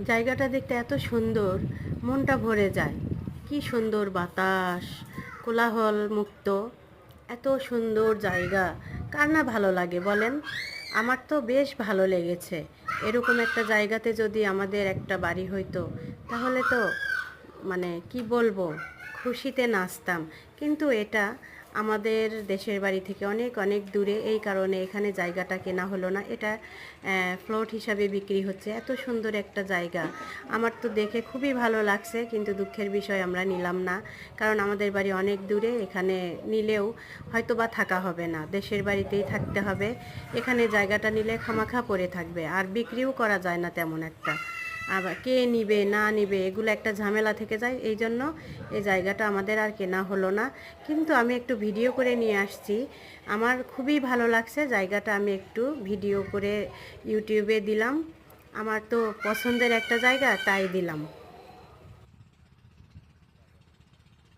জায়গাটা দেখতে এত সুন্দর, মনটা ভরে যায়। কি সুন্দর বাতাস, কোলাহল মুক্ত, এত সুন্দর জায়গা। কার না ভালো লাগে বলেন? আমার তো বেশ ভালো লেগেছে। এরকম একটা জায়গাতে যদি আমাদের একটা বাড়ি হইতো, তাহলে তো মানে কি বলবো, খুশিতে নাচতাম। কিন্তু এটা আমাদের দেশের বাড়ি থেকে অনেক অনেক দূরে, এই কারণে এখানে জায়গাটা কেনা হলো না। এটা প্লট হিসাবে বিক্রি হচ্ছে। এত সুন্দর একটা জায়গা, আমার তো দেখে খুবই ভালো লাগছে, কিন্তু দুঃখের বিষয় আমরা নিলাম না। কারণ আমাদের বাড়ি অনেক দূরে, এখানে নিলেও হয়তো বা থাকা হবে না, দেশের বাড়িতেই থাকতে হবে। এখানে জায়গাটা নিলে খামাখা পড়ে থাকবে, আর বিক্রিও করা যায় না তেমন একটা। আবার কে নিবে না নিবে এগুলো একটা ঝামেলা থেকে যায়, এই জন্য এই জায়গাটা আমাদের আর কেনা হলো না। কিন্তু আমি একটু ভিডিও করে নিয়ে আসছি। আমার খুবই ভালো লাগছে জায়গাটা, আমি একটু ভিডিও করে ইউটিউবে দিলাম। আমার তো পছন্দের একটা জায়গা, তাই দিলাম।